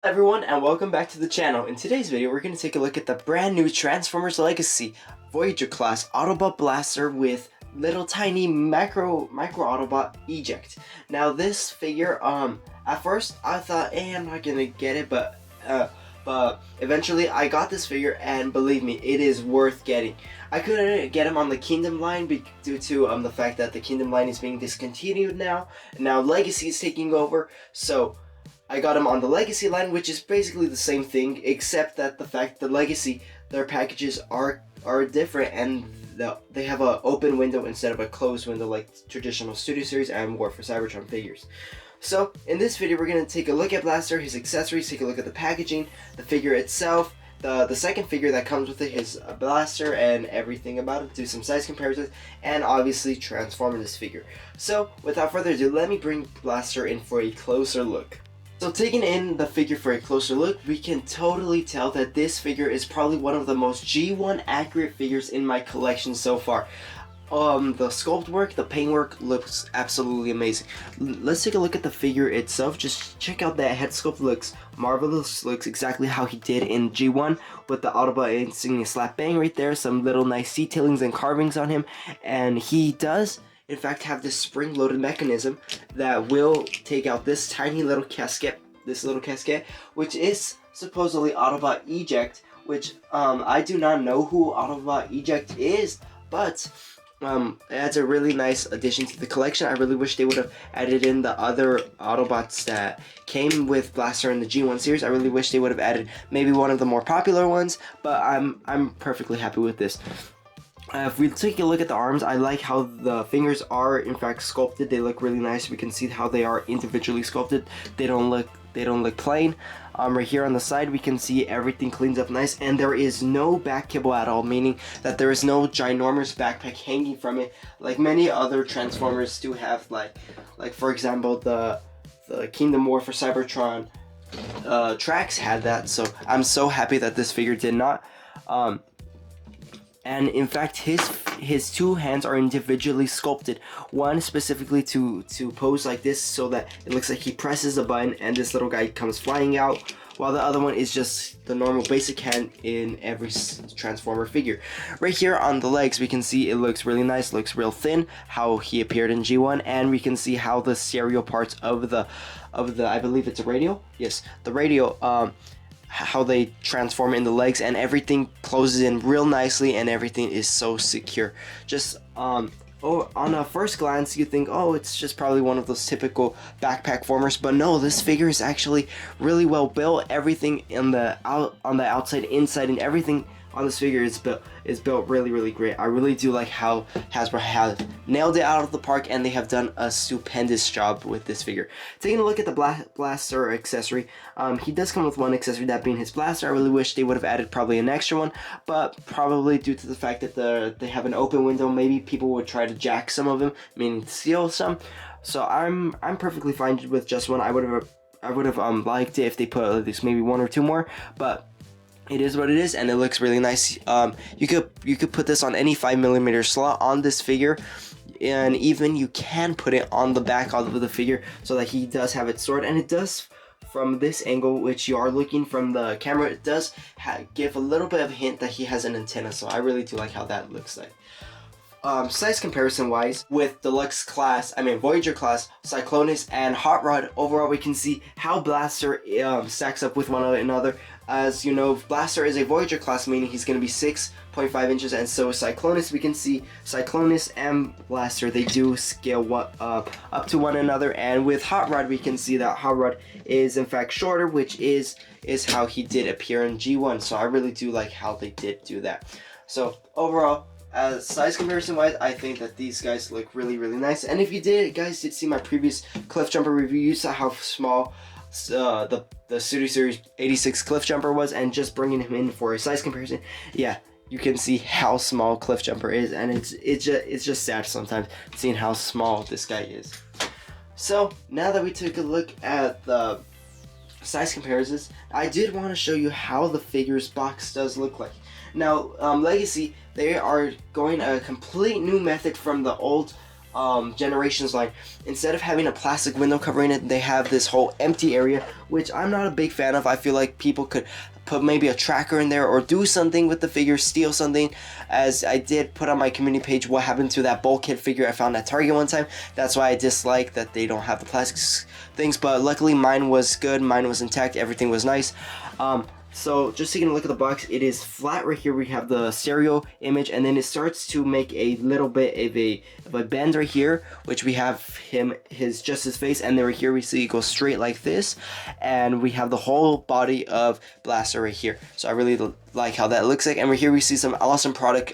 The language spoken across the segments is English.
Hello everyone and welcome back to the channel. In today's video we're going to take a look at the brand new Transformers Legacy Voyager class Autobot Blaster with little tiny micro Autobot eject. Now this figure, at first I thought, I'm not gonna get it, but eventually I got this figure and believe me, it is worth getting. I couldn't get him on the Kingdom line due to the fact that the Kingdom line is being discontinued now. Now Legacy is taking over, so I got them on the Legacy line, which is basically the same thing, except that the fact the Legacy, their packages are different, and they have an open window instead of a closed window like traditional Studio Series and War for Cybertron figures. So in this video, we're going to take a look at Blaster, his accessories, take a look at the packaging, the figure itself, the second figure that comes with it, his Blaster, and everything about it, do some size comparisons, and obviously transform this figure. So without further ado, let me bring Blaster in for a closer look. So taking in the figure for a closer look, we can totally tell that this figure is probably one of the most G1 accurate figures in my collection so far. The sculpt work, the paint work looks absolutely amazing. Let's take a look at the figure itself. Just check out that head sculpt, looks marvelous, looks exactly how he did in G1 with the Autobot insignia slap bang right there, some little nice detailings and carvings on him, and he does in fact have this spring-loaded mechanism that will take out this tiny little casket, which is supposedly Autobot Eject, which I do not know who Autobot Eject is, but it adds a really nice addition to the collection. I really wish they would have added in the other Autobots that came with Blaster in the G1 series. I really wish they would have added maybe one of the more popular ones, but I'm perfectly happy with this. If we take a look at the arms, I like how the fingers are in fact sculpted. They look really nice. We can see how they are individually sculpted. They don't look plain. Right here on the side, we can see everything cleans up nice, and there is no back kibble at all, meaning that there is no ginormous backpack hanging from it, like many other Transformers do have. Like for example, the Kingdom War for Cybertron tracks had that. So I'm so happy that this figure did not. And in fact, his two hands are individually sculpted. One specifically to pose like this, so that it looks like he presses a button and this little guy comes flying out, while the other one is just the normal basic hand in every Transformer figure. Right here on the legs, we can see it looks really nice, looks real thin, how he appeared in G1, and we can see how the stereo parts of the I believe it's a radio? Yes, the radio, how they transform in the legs, and everything closes in real nicely and everything is so secure. Just on a first glance you think, oh, it's just probably one of those typical backpack formers, but no, this figure is actually really well built. Everything on the outside, inside, and everything on this figure is built really great. I really do like how Hasbro has nailed it out of the park, and they have done a stupendous job with this figure. Taking a look at the Blaster accessory, he does come with one accessory, that being his Blaster. I really wish they would have added probably an extra one, but probably due to the fact that they have an open window, maybe people would try to jack some of them, meaning steal some. So I'm perfectly fine with just one. I would have liked it if they put at least maybe one or two more, but it is what it is, and it looks really nice. You could put this on any 5mm slot on this figure, and even you can put it on the back of the figure so that he does have it stored. And it does, from this angle, which you are looking from the camera, it does give a little bit of a hint that he has an antenna. So I really do like how that looks like. Size comparison wise, with Deluxe class, Voyager class, Cyclonus, and Hot Rod, overall we can see how Blaster stacks up with one another. As you know, Blaster is a Voyager class, meaning he's going to be 6.5 inches, and so is Cyclonus. We can see Cyclonus and Blaster, they do scale up to one another, and with Hot Rod we can see that Hot Rod is in fact shorter, which is how he did appear in G1. So I really do like how they did do that. So overall, size comparison wise, I think that these guys look really nice. And if you guys did see my previous Cliff Jumper review, you saw how small the Studio Series 86 Cliff Jumper was, and just bringing him in for a size comparison, yeah, you can see how small Cliff Jumper is, and it's just sad sometimes seeing how small this guy is. So now that we took a look at the size comparisons, I did want to show you how the figure's box does look like. Now, Legacy, they are going a complete new method from the old Generations line. Instead of having a plastic window covering it, they have this whole empty area, which I'm not a big fan of. I feel like people could put maybe a tracker in there or do something with the figure, steal something, as I did put on my community page what happened to that bulkhead figure I found at Target one time. That's why I dislike that they don't have the plastic things, but luckily mine was good, mine was intact, everything was nice. So just taking a look at the box, it is flat right here. We have the stereo image, and then it starts to make a little bit of a bend right here, which we have his face, and then right here we see it goes straight like this, and we have the whole body of Blaster right here. So I really like how that looks like, and right here we see some awesome product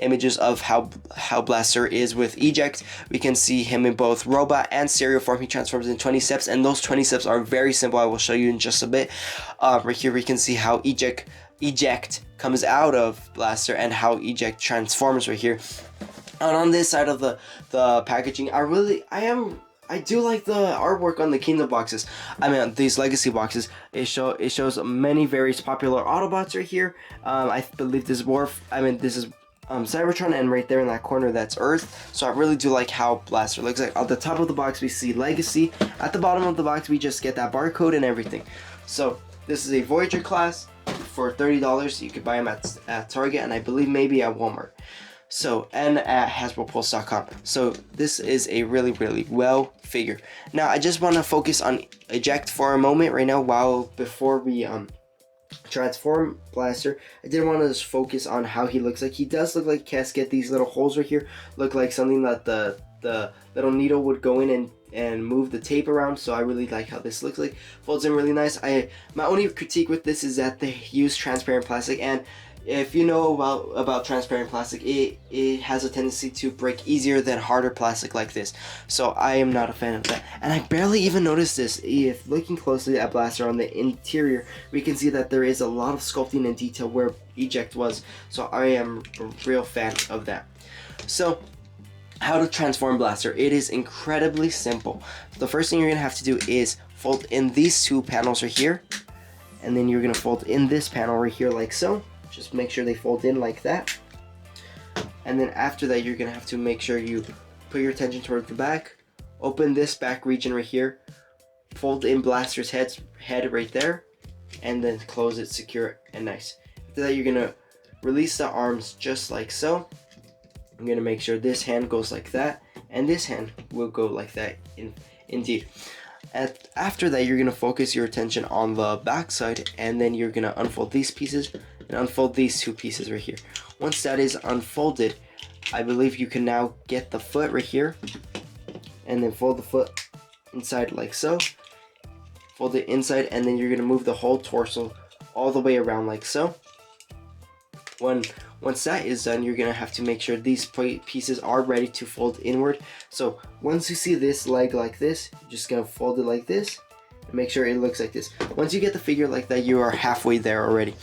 images of how Blaster is with eject. We can see him in both robot and stereo form. He transforms in 20 steps, and those 20 steps are very simple. I will show you in just a bit. Right here we can see how eject comes out of Blaster and how eject transforms right here. And on this side of the packaging, I do like the artwork on the Kingdom boxes. I mean, these Legacy boxes. It shows many very popular Autobots right here. I believe this is Worf. I mean, this is Cybertron, and right there in that corner, that's Earth. So I really do like how Blaster looks like. At the top of the box, we see Legacy. At the bottom of the box, we just get that barcode and everything. So this is a Voyager class for $30. You could buy them at Target, and I believe maybe at Walmart. So, and at HasbroPulse.com. So this is a really, really well figure. Now I just want to focus on eject for a moment right now, before we transform Blaster. I did want to just focus on how he looks like. He does look like Casket. These little holes right here look like something that the little needle would go in and move the tape around. So I really like how this looks like. Folds in really nice. My only critique with this is that they use transparent plastic, and if you know about transparent plastic, it has a tendency to break easier than harder plastic like this. So I am not a fan of that. And I barely even noticed this. If looking closely at Blaster on the interior, we can see that there is a lot of sculpting and detail where eject was. So I am a real fan of that. So how to transform Blaster. It is incredibly simple. The first thing you're gonna have to do is fold in these two panels right here, and then you're gonna fold in this panel right here like so. Just make sure they fold in like that. And then after that, you're gonna have to make sure you put your attention toward the back, open this back region right here, fold in Blaster's head right there, and then close it secure and nice. After that, you're gonna release the arms just like so. I'm gonna make sure this hand goes like that, and this hand will go like that indeed. After that, you're gonna focus your attention on the back side, and then you're gonna unfold these pieces and unfold these two pieces right here. Once that is unfolded, I believe you can now get the foot right here, and then fold the foot inside like so. Fold it inside, and then you're gonna move the whole torso all the way around like so. Once that is done, you're gonna have to make sure these pieces are ready to fold inward. So once you see this leg like this, you're just gonna fold it like this and make sure it looks like this. Once you get the figure like that, you are halfway there already.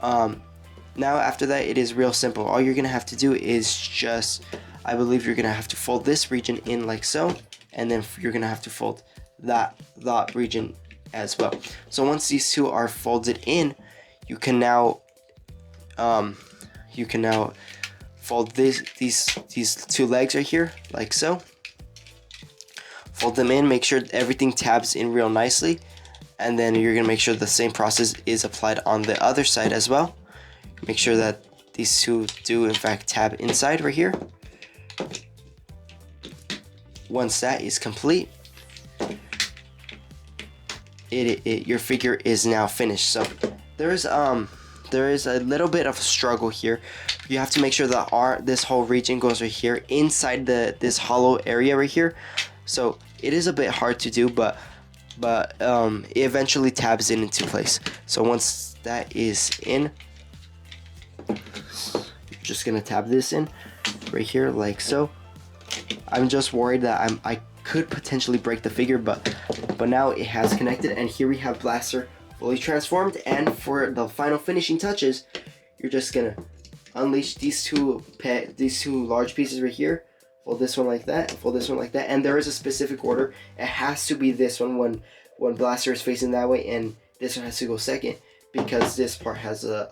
Now after that, it is real simple. All you're gonna have to do is just, I believe you're gonna have to fold this region in like so, and then you're gonna have to fold that region as well. So once these two are folded in, you can now fold these two legs right here like so. Fold them in, make sure everything tabs in real nicely, and then you're gonna make sure the same process is applied on the other side as well. Make sure that these two do in fact tab inside right here. Once that is complete, your figure is now finished. So there is a little bit of a struggle here. You have to make sure that this whole region goes right here inside this hollow area right here. So it is a bit hard to do, but it eventually tabs into place. So once that is in, you're just gonna tab this in right here like so. I'm just worried that I could potentially break the figure, but now it has connected, and here we have Blaster fully transformed. And for the final finishing touches, you're just gonna unleash these two large pieces right here. Fold this one like that, fold this one like that, and there is a specific order. It has to be this one when Blaster is facing that way, and this one has to go second, because this part has the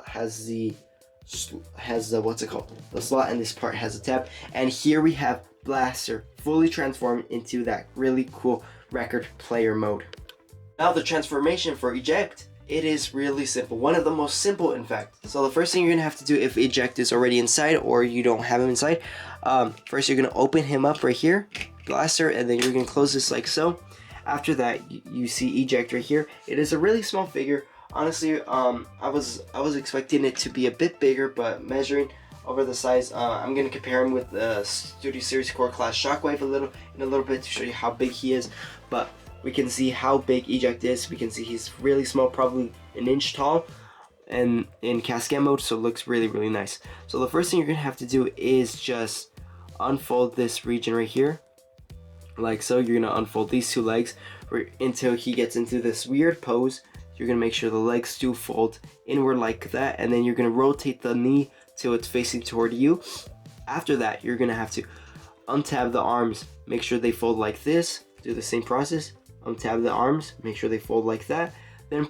what's it called, the slot, and this part has a tab. And here we have Blaster fully transformed into that really cool record player mode. Now the transformation for Eject, it is really simple. One of the most simple, in fact. So the first thing you're gonna have to do if Eject is already inside or you don't have him inside, first you're gonna open him up right here, Blaster, and then you're gonna close this like so. After that, you see Eject right here. It is a really small figure. Honestly, I was expecting it to be a bit bigger, but measuring over the size, I'm gonna compare him with the Studio Series Core Class Shockwave in a little bit to show you how big he is. But we can see how big Eject is. We can see he's really small, probably an inch tall, and in cascade mode, so it looks really, really nice. So the first thing you're gonna have to do is just unfold this region right here, like so. You're gonna unfold these two legs until he gets into this weird pose. You're gonna make sure the legs do fold inward like that, and then you're gonna rotate the knee till it's facing toward you. After that, you're gonna have to untab the arms, make sure they fold like this. Do the same process, untab the arms, make sure they fold like that. Then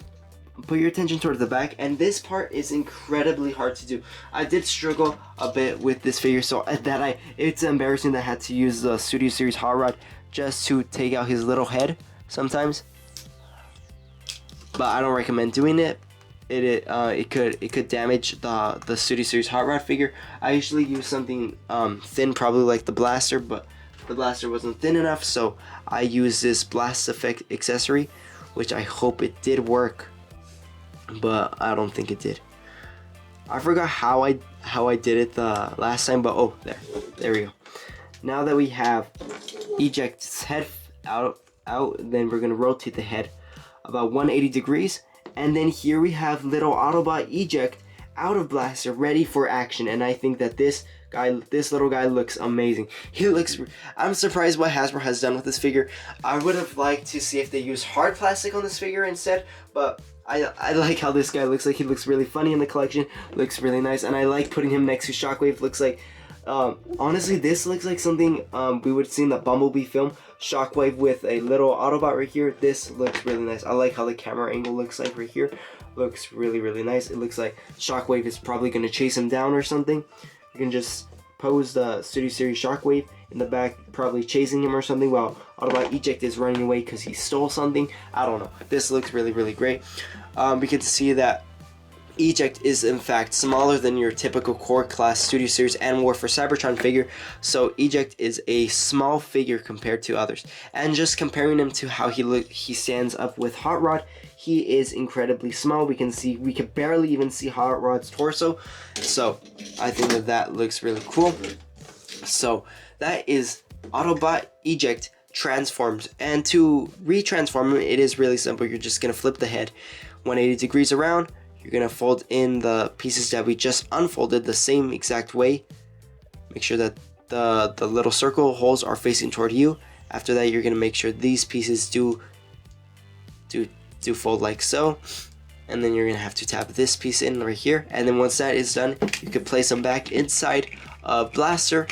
put your attention towards the back, and this part is incredibly hard to do. I did struggle a bit with this figure, so it's embarrassing that I had to use the Studio Series Hot Rod just to take out his little head sometimes. But I don't recommend doing it. It could damage the Studio Series Hot Rod figure. I usually use something thin, probably like the Blaster, but the Blaster wasn't thin enough, so I use this Blast Effect accessory, which I hope it did work, but I don't think it did. I forgot how I did it the last time, but oh, there we go. Now that we have Eject's head out, then we're gonna rotate the head about 180 degrees. And then here we have little Autobot Eject out of Blaster, ready for action. And I think that this little guy looks amazing. I'm surprised what Hasbro has done with this figure. I would have liked to see if they use hard plastic on this figure instead, but I like how this guy looks. Like he looks really funny in the collection, looks really nice, and I like putting him next to Shockwave. Looks like, honestly, this looks like something we would see in the Bumblebee film. Shockwave with a little Autobot right here. This looks really nice. I like how the camera angle looks like right here. Looks really, really nice. It looks like Shockwave is probably going to chase him down or something. You can just pose the Studio Series Shockwave in the back, probably chasing him or something, while Autobot Eject is running away because he stole something. I don't know. This looks really, really great. We can see that Eject is in fact smaller than your typical Core Class Studio Series and War for Cybertron figure, so Eject is a small figure compared to others. And just comparing him to how he stands up with Hot Rod, he is incredibly small. We can barely even see Hot Rod's torso, so I think that looks really cool. So that is Autobot Eject transformed, and to retransform him, it is really simple. You're just gonna flip the head 180 degrees around. You're gonna fold in the pieces that we just unfolded the same exact way. Make sure that the little circle holes are facing toward you. After that, you're gonna make sure these pieces do fold like so. And then you're gonna have to tap this piece in right here. And then once that is done, you can place them back inside Blaster.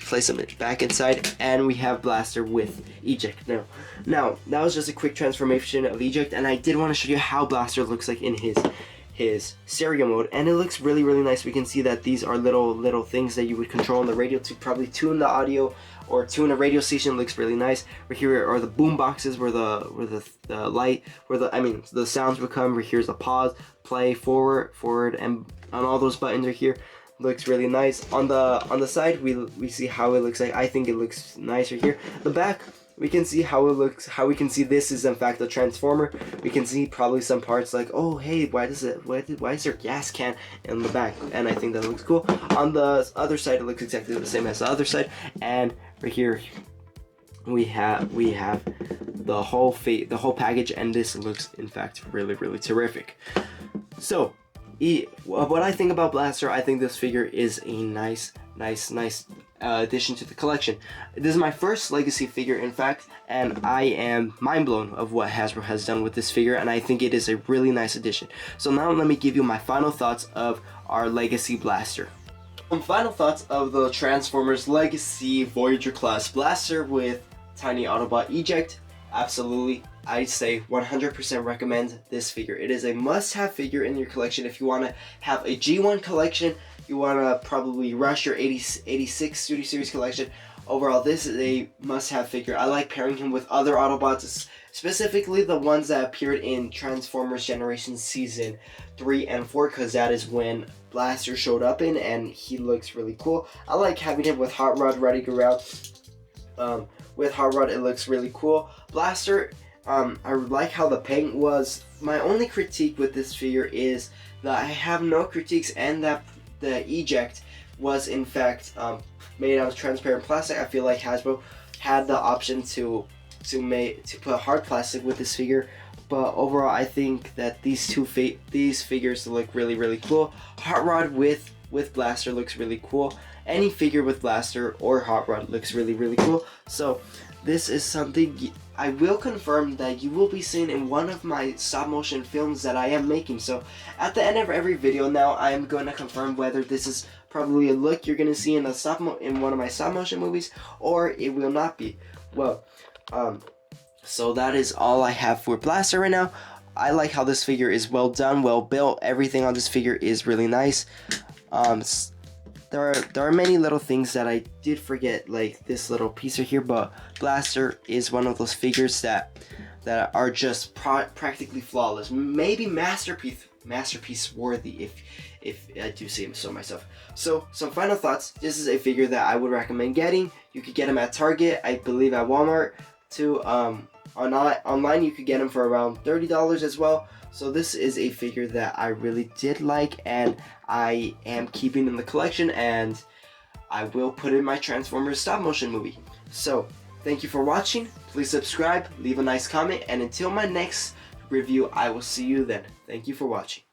Place them back inside, and we have Blaster with Eject now. That was just a quick transformation of Eject, and I did want to show you how Blaster looks like in his stereo mode, and it looks really, really nice. We can see that these are little things that you would control on the radio to probably tune the audio or tune a radio station. It looks really nice. Right here are the boom boxes where the light, the sounds would come. Right here's the pause, play, forward, and on all those buttons right here. Looks really nice. On the side, we see how it looks like. I think it looks nicer here. The back, we can see how it looks. How we can see this is in fact a transformer. We can see probably some parts like, oh hey, why is there gas can in the back? And I think that looks cool. On the other side, it looks exactly the same as the other side. And right here, we have the whole package, and this looks in fact really, really terrific. So what I think about Blaster, I think this figure is a nice addition to the collection. This is my first Legacy figure, in fact, and I am mind blown of what Hasbro has done with this figure, and I think it is a really nice addition. So now let me give you my final thoughts of our Legacy Blaster. Some final thoughts of the Transformers Legacy Voyager class Blaster with tiny Autobot Eject. Absolutely I say 100% recommend this figure. It is a must-have figure in your collection if you want to have a G1 collection. You want to probably rush your 86 Studio Series collection. Overall, this is a must-have figure. I like pairing him with other Autobots, specifically the ones that appeared in Transformers Generation Season 3 and 4, because that is when Blaster showed up in, and he looks really cool. I like having him with Hot Rod ready to go out. With Hot Rod, it looks really cool. Blaster, I like how the paint was. My only critique with this figure is that I have no critiques, and that the eject was in fact made out of transparent plastic. I feel like Hasbro had the option to put hard plastic with this figure, but overall I think that these figures look really cool. Hot Rod with Blaster looks really cool. Any figure with Blaster or Hot Rod looks really cool. So this is something I will confirm that you will be seeing in one of my stop motion films that I am making. So at the end of every video now, I am going to confirm whether this is probably a look you're going to see in one of my stop motion movies, or it will not be. Well, so that is all I have for Blaster right now. I like how this figure is well done, well built. Everything on this figure is really nice. There are many little things that I did forget, like this little piece right here, but Blaster is one of those figures that are just practically flawless. Maybe masterpiece worthy, if I do say so myself. So some final thoughts. This is a figure that I would recommend getting. You could get him at Target, I believe at Walmart too. Online you could get him for around $30 as well. So this is a figure that I really did like, and I am keeping in the collection, and I will put in my Transformers stop motion movie. So thank you for watching. Please subscribe, leave a nice comment, and until my next review, I will see you then. Thank you for watching.